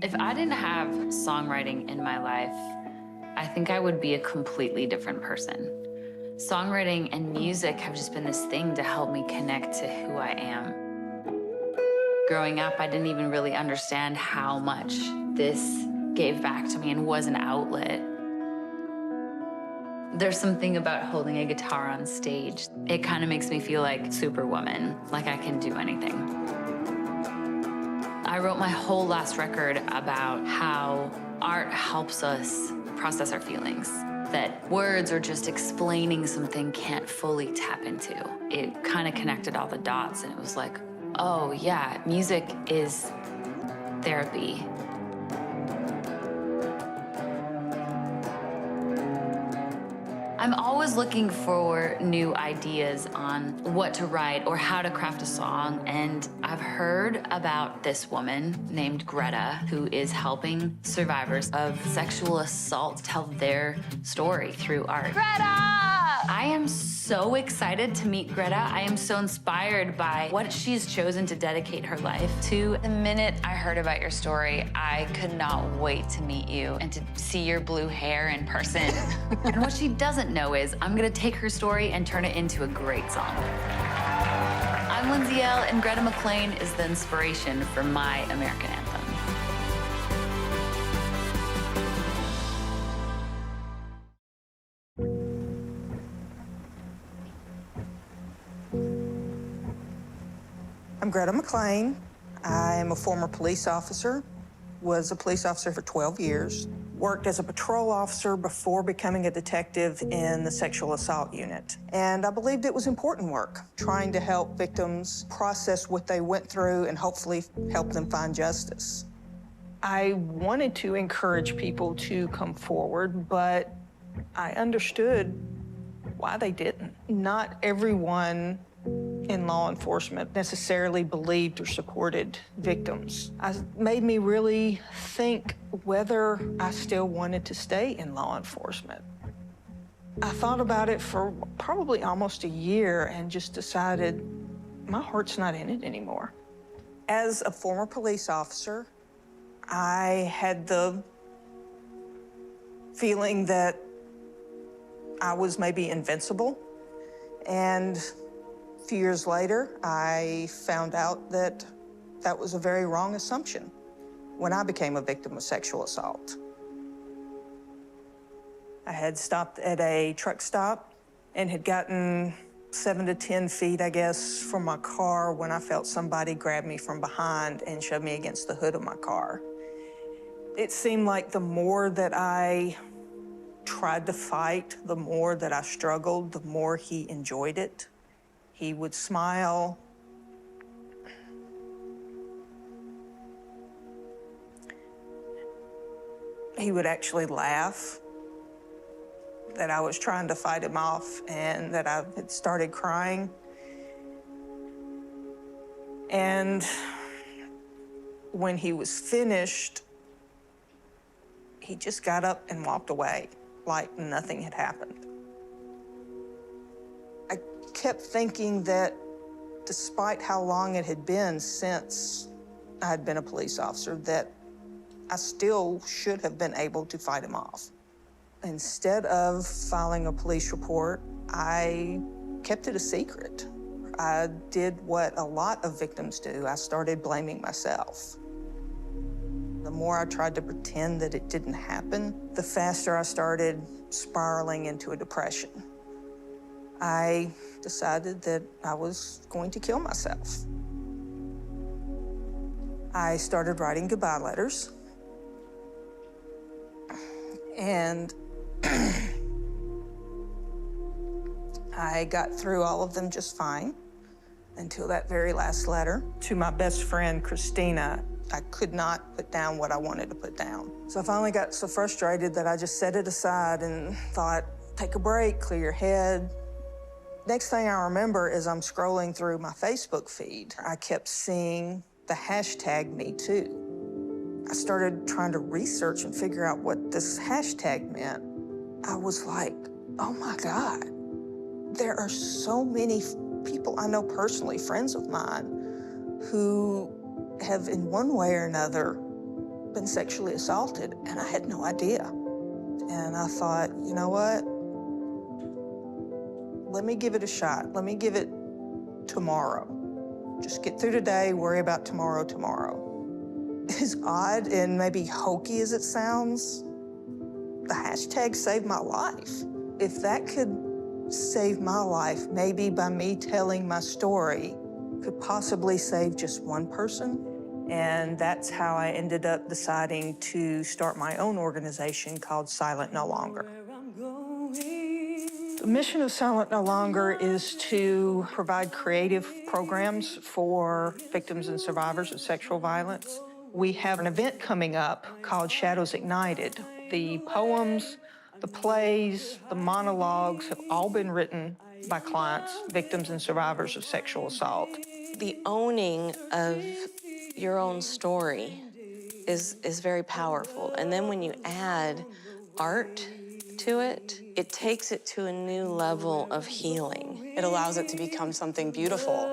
If I didn't have songwriting in my life, I think I would be a completely different person. Songwriting and music have just been this thing to help me connect to who I am. Growing up, I didn't even really understand how much this gave back to me and was an outlet. There's something about holding a guitar on stage. It kind of makes me feel like Superwoman, like I can do anything. I wrote my whole last record about how art helps us process our feelings, that words or just explaining something can't fully tap into. It kind of connected all the dots, and it was like, oh yeah, music is therapy. I'm always looking for new ideas on what to write or how to craft a song, and I've heard about this woman named Greta who is helping survivors of sexual assault tell their story through art. Greta! I am so excited to meet Greta. I am so inspired by what she's chosen to dedicate her life to. The minute I heard about your story, I could not wait to meet you and to see your blue hair in person. And what she doesn't know is I'm gonna take her story and turn it into a great song. I'm Lindsay Ell, and Greta McLean is the inspiration for my American anthem. I'm Greta McLean. I am a former police officer, was a police officer for 12 years, worked as a patrol officer before becoming a detective in the sexual assault unit. And I believed it was important work, trying to help victims process what they went through and hopefully help them find justice. I wanted to encourage people to come forward, but I understood why they didn't. Not everyone in law enforcement necessarily believed or supported victims. It made me really think whether I still wanted to stay in law enforcement. I thought about it for probably almost a year and just decided my heart's not in it anymore. As a former police officer, I had the feeling that I was maybe invincible, and a few years later, I found out that that was a very wrong assumption when I became a victim of sexual assault. I had stopped at a truck stop and had gotten 7 to 10 feet, I guess, from my car when I felt somebody grab me from behind and shove me against the hood of my car. It seemed like the more that I tried to fight, the more that I struggled, the more he enjoyed it. He would smile. He would actually laugh that I was trying to fight him off and that I had started crying. And when he was finished, he just got up and walked away like nothing had happened. I kept thinking that despite how long it had been since I had been a police officer, that I still should have been able to fight him off. Instead of filing a police report, I kept it a secret. I did what a lot of victims do. I started blaming myself. The more I tried to pretend that it didn't happen, the faster I started spiraling into a depression. I decided that I was going to kill myself. I started writing goodbye letters, and I got through all of them just fine until that very last letter to my best friend, Christina. I could not put down what I wanted to put down. So I finally got so frustrated that I just set it aside and thought, take a break, clear your head. Next thing I remember is I'm scrolling through my Facebook feed. I kept seeing the hashtag #MeToo. I started trying to research and figure out what this hashtag meant. I was like, oh my God, there are so many people I know personally, friends of mine, who have in one way or another been sexually assaulted, and I had no idea. And I thought, you know what? Let me give it a shot. Let me give it tomorrow. Just get through today, worry about tomorrow. As odd and maybe hokey as it sounds, the hashtag saved my life. If that could save my life, maybe by me telling my story, could possibly save just one person. And that's how I ended up deciding to start my own organization called Silent No Longer. The mission of Silent No Longer is to provide creative programs for victims and survivors of sexual violence. We have an event coming up called Shadows Ignited. The poems, the plays, the monologues have all been written by clients, victims and survivors of sexual assault. The owning of your own story is very powerful. And then when you add art to it, it takes it to a new level of healing. It allows it to become something beautiful.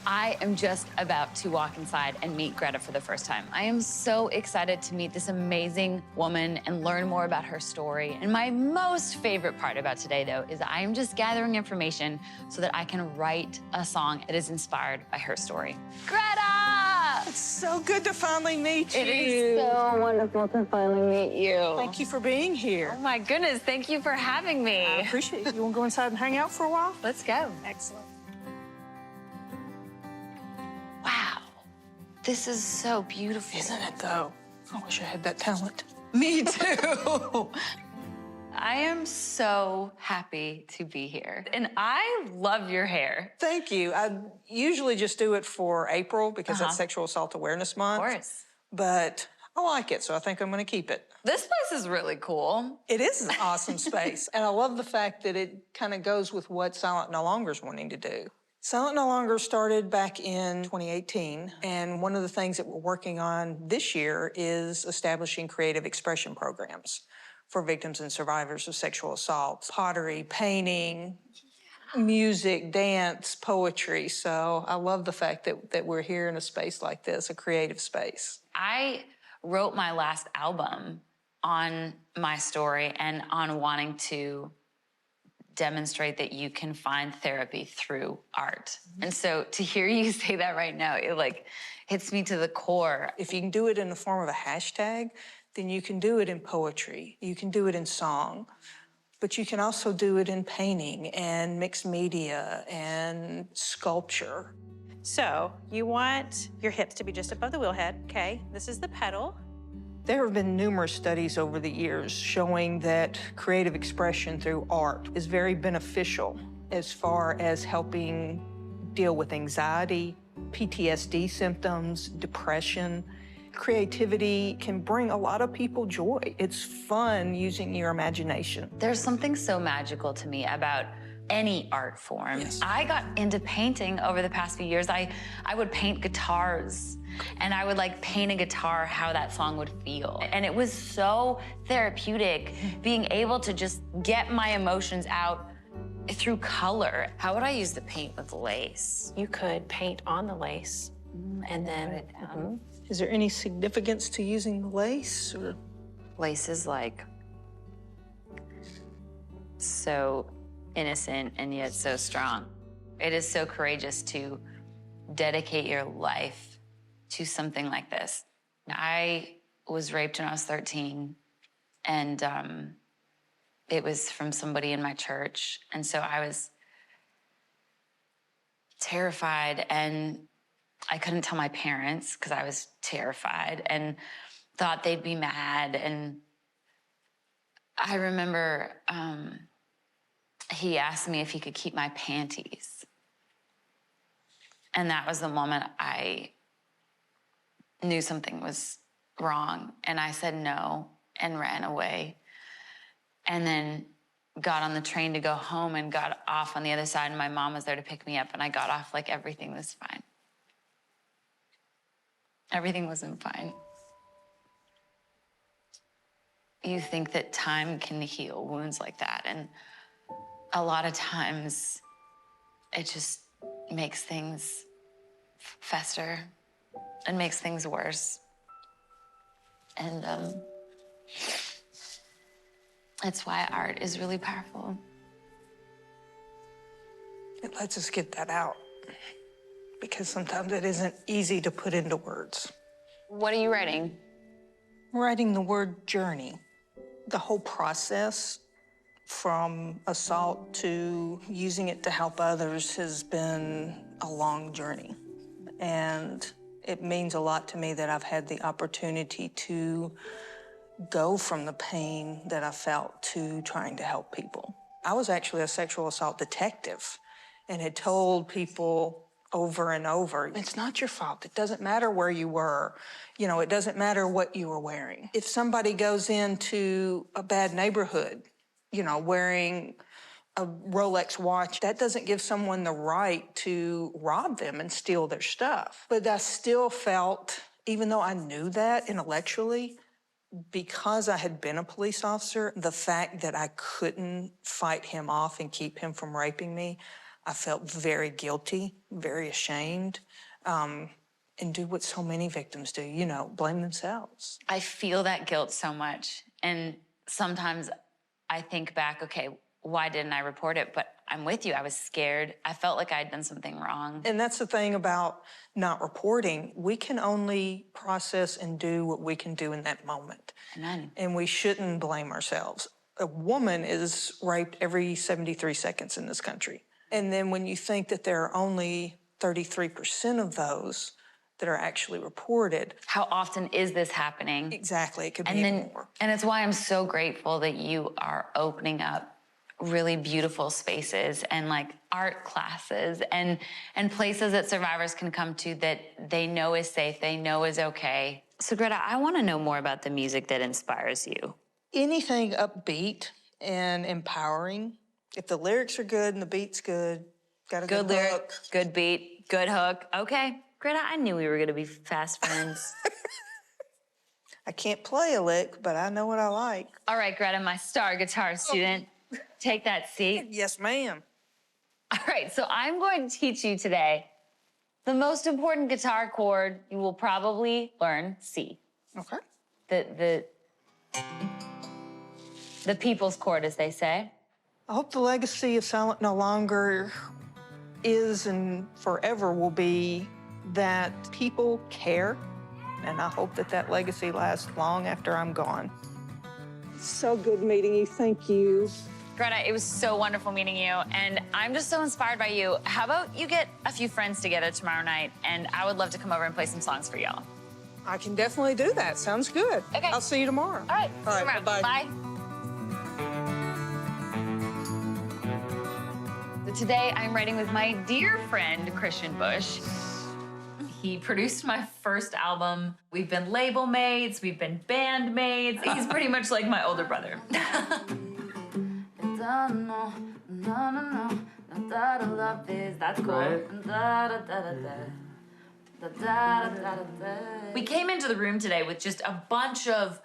I am just about to walk inside and meet Greta for the first time. I am so excited to meet this amazing woman and learn more about her story. And my most favorite part about today, though, is I'm just gathering information so that I can write a song that is inspired by her story. Greta! It's so good to finally meet you. It is so wonderful to finally meet you. Thank you for being here. Oh my goodness, thank you for having me. I appreciate it. You want to go inside and hang out for a while? Let's go. Excellent. Wow, this is so beautiful. Isn't it, though? I wish I had that talent. Me too. I am so happy to be here. And I love your hair. Thank you. I usually just do it for April because that's Sexual Assault Awareness Month. Of course. But I like it, so I think I'm going to keep it. This place is really cool. It is an awesome space, and I love the fact that it kind of goes with what Silent No Longer is wanting to do. Silent No Longer started back in 2018, and one of the things that we're working on this year is establishing creative expression programs for victims and survivors of sexual assault. Pottery, painting, music, dance, poetry. So I love the fact that we're here in a space like this, a creative space. I wrote my last album on my story and on wanting to demonstrate that you can find therapy through art. And so to hear you say that right now, it like hits me to the core. If you can do it in the form of a hashtag, then you can do it in poetry. You can do it in song. But you can also do it in painting and mixed media and sculpture. So you want your hips to be just above the wheel head, okay? This is the pedal. There have been numerous studies over the years showing that creative expression through art is very beneficial as far as helping deal with anxiety, PTSD symptoms, depression. Creativity can bring a lot of people joy. It's fun using your imagination. There's something so magical to me about any art form. Yes. I got into painting over the past few years. I would paint guitars, and I would like paint a guitar how that song would feel. And it was so therapeutic being able to just get my emotions out through color. How would I use the paint with lace? You could paint on the lace and then Is there any significance to using the lace? Or? Lace is like so innocent and yet so strong. It is so courageous to dedicate your life to something like this. I was raped when I was 13, and it was from somebody in my church. And so I was terrified, and I couldn't tell my parents because I was terrified and thought they'd be mad. And I remember he asked me if he could keep my panties. And that was the moment I knew something was wrong. And I said no and ran away. And then got on the train to go home and got off on the other side, and my mom was there to pick me up, and I got off like everything was fine. Everything wasn't fine. You think that time can heal wounds like that, and a lot of times it just makes things fester and makes things worse. And that's why art is really powerful. It lets us get that out because sometimes it isn't easy to put into words. What are you writing? I'm writing the word journey. The whole process from assault to using it to help others has been a long journey. And it means a lot to me that I've had the opportunity to go from the pain that I felt to trying to help people. I was actually a sexual assault detective and had told people over and over, it's not your fault. It doesn't matter where you were. You know, it doesn't matter what you were wearing. If somebody goes into a bad neighborhood, you know, wearing a Rolex watch, that doesn't give someone the right to rob them and steal their stuff. But I still felt, even though I knew that intellectually, because I had been a police officer, the fact that I couldn't fight him off and keep him from raping me, I felt very guilty, very ashamed, and do what so many victims do, you know, blame themselves. I feel that guilt so much. And sometimes I think back, okay, why didn't I report it? But I'm with you. I was scared. I felt like I'd done something wrong. And that's the thing about not reporting. We can only process and do what we can do in that moment. Amen. And we shouldn't blame ourselves. A woman is raped every 73 seconds in this country. And then when you think that there are only 33% of those that are actually reported. How often is this happening? Exactly, it could be And even then, more. and it's why I'm so grateful that you are opening up really beautiful spaces and like art classes and places that survivors can come to that they know is safe, they know is okay. So Greta, I want to know more about the music that inspires you. Anything upbeat and empowering. If the lyrics are good and the beat's good, got a Good good lyric, hook. good beat, good hook. Okay, Greta, I knew we were going to be fast friends. I can't play a lick, but I know what I like. All right, Greta, my star guitar student, take that seat. Yes, ma'am. All right, so I'm going to teach you today the most important guitar chord you will probably learn, C. Okay. The people's chord, as they say. I hope the legacy of Silent No Longer is and forever will be that people care, and I hope that that legacy lasts long after I'm gone. So good meeting you. Thank you. Greta, it was so wonderful meeting you, and I'm just so inspired by you. How about you get a few friends together tomorrow night, and I would love to come over and play some songs for y'all. I can definitely do that. Sounds good. Okay. I'll see you tomorrow. All right, see you tomorrow. bye-bye. Bye. So today, I'm writing with my dear friend, Christian Bush. He produced my first album. We've been label mates, we've been band mates. He's pretty much like my older brother. That's cool. We came into the room today with just a bunch of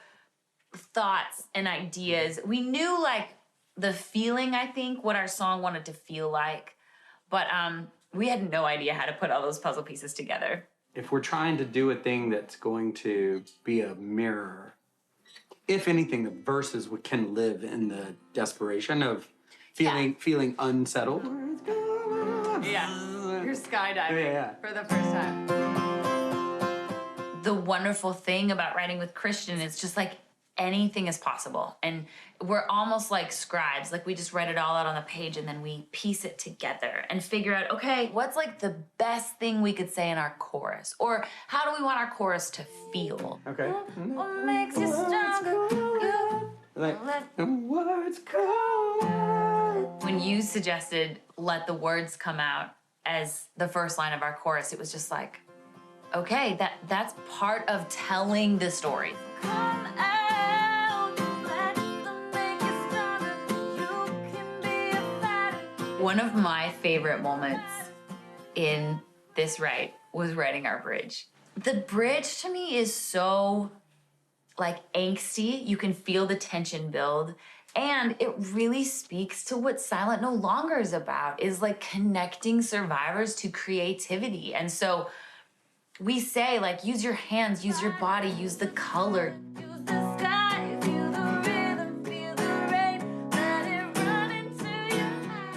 thoughts and ideas. We knew like the feeling, I think, what our song wanted to feel like, but we had no idea how to put all those puzzle pieces together. If we're trying to do a thing that's going to be a mirror, if anything, the verses can live in the desperation of feeling unsettled. Yeah, you're skydiving Yeah. for the first time. The wonderful thing about writing with Christian is just like anything is possible. And we're almost like scribes. Like we just write it all out on the page and then we piece it together and figure out, okay, what's like the best thing we could say in our chorus? Or how do we want our chorus to feel? Okay. What makes you stronger? You Like, the words come out. When you suggested let the words come out as the first line of our chorus, it was just like, okay, that's part of telling the story. Come out, let them make you stronger. You can be a fighter. One of my favorite moments in this write was writing our bridge. The bridge to me is so like angsty. You can feel the tension build. And it really speaks to what Silent No Longer is about, is like connecting survivors to creativity. And so we say, like, use your hands, use your body, use the color.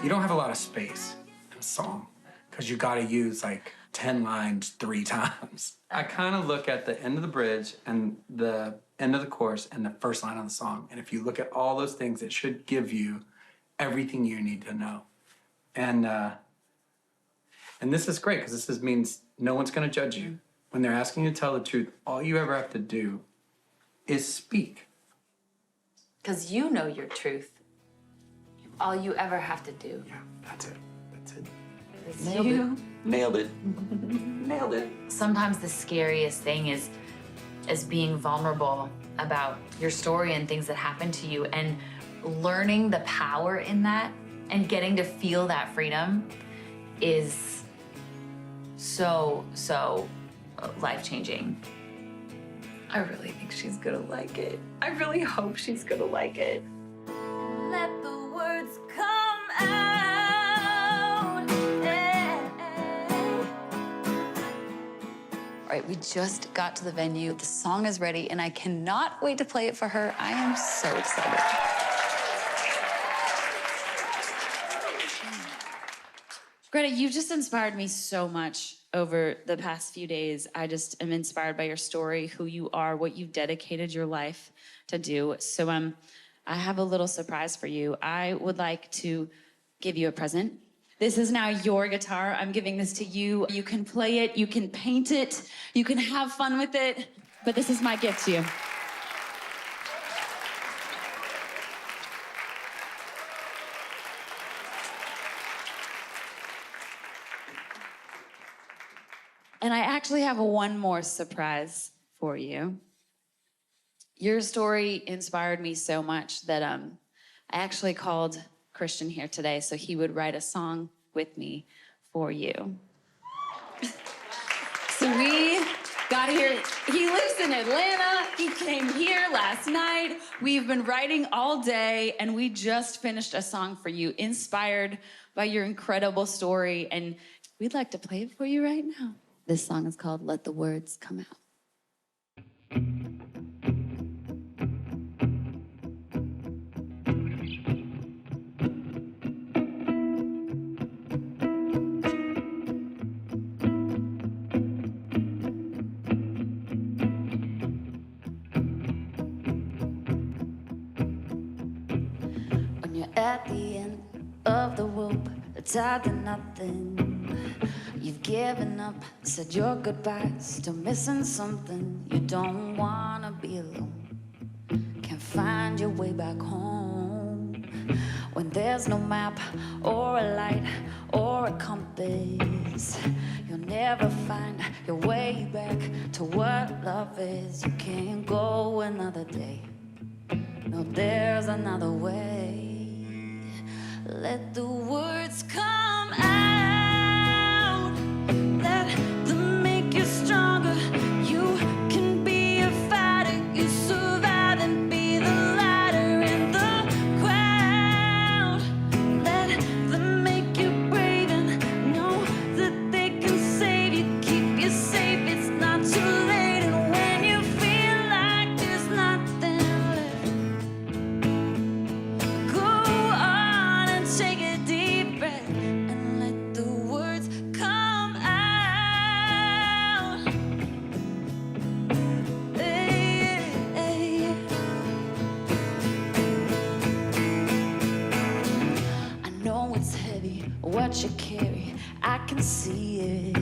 You don't have a lot of space in a song because you got to use like 10 lines 3 times. I kind of look at the end of the bridge and the end of the chorus and the first line of the song. And if you look at all those things, it should give you everything you need to know. And this is great because means no one's going to judge you. When they're asking you to tell the truth, all you ever have to do is speak. Because you know your truth. All you ever have to do. Yeah, that's it. That's it. is you. Nailed it. Nailed it. Sometimes the scariest thing is being vulnerable about your story and things that happen to you, and learning the power in that and getting to feel that freedom is so life-changing. I really think she's gonna like it. I really hope she's gonna like it. Let the words come out. All right, we just got to the venue. The song is ready, and I cannot wait to play it for her. I am so excited. Greta, you've just inspired me so much over the past few days. I just am inspired by your story, who you are, what you've dedicated your life to do. So I have a little surprise for you. I would like to give you a present. This is now your guitar. I'm giving this to you. You can play it, you can paint it, you can have fun with it, but this is my gift to you. And I actually have one more surprise for you. Your story inspired me so much that I actually called Christian here today so he would write a song with me for you. So we got here. He lives in Atlanta. He came here last night. We've been writing all day, and we just finished a song for you, inspired by your incredible story, and we'd like to play it for you right now. This song is called Let the Words Come Out. When you're at the end of the rope, tied to nothing, you've given up, said your goodbyes, still missing something. You don't wanna be alone, can't find your way back home. When there's no map or a light or a compass, you'll never find your way back to what love is. You can't go another day, no, there's another way. Let the words come out. Let them make you stronger. You can be a fighter. You survive and be the lighter in the crowd. Let them make you brave and know that they can save you, keep you safe. It's not too late. And when you feel like there's nothing left, go on and take a deep breath and let the words come out. Hey, hey. I know it's heavy what you carry, I can see it.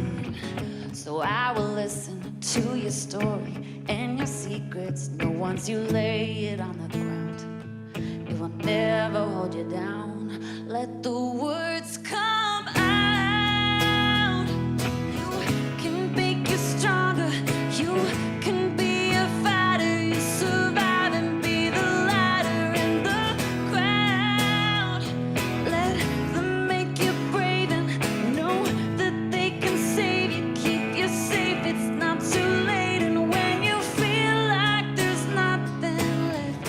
So I will listen to your story and your secrets. No, once you lay it on the ground, it will never hold you down. Let the words come out. You can make you stronger. You can be a fighter. You survive and be the lighter in the crowd. Let them make you brave and know that they can save you, keep you safe. It's not too late. And when you feel like there's nothing left,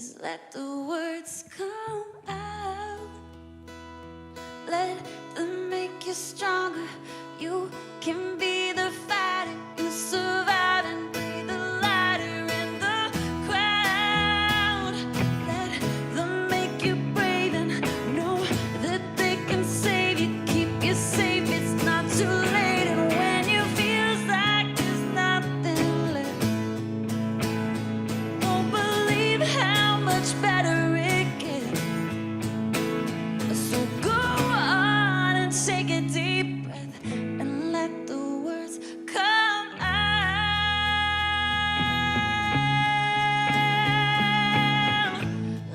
Please let the words come out. Let them make you stronger. You can be the fighter, you survive and be the lighter in the crowd. Let them make you brave and know that they can save you, keep you safe. It's not too late, and when you feel like there's nothing left, won't believe how much better it gets. So go on and take a deep breath and let the words come out.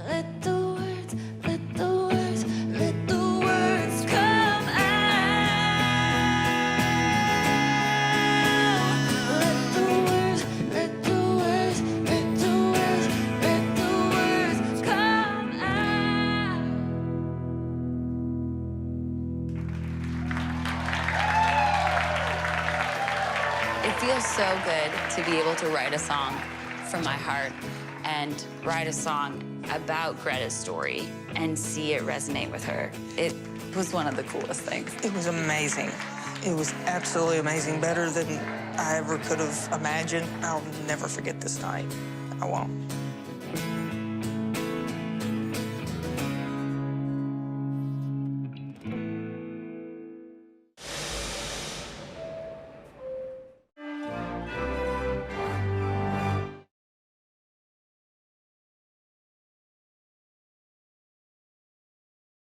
Let the words, let the words, let the words come out. Let the words, let the words, let the words, let the words come out. It feels so good to be able to write a song from my heart and write a song about Greta's story and see it resonate with her. It was one of the coolest things. It was amazing. It was absolutely amazing, better than I ever could have imagined. I'll never forget this night. I won't.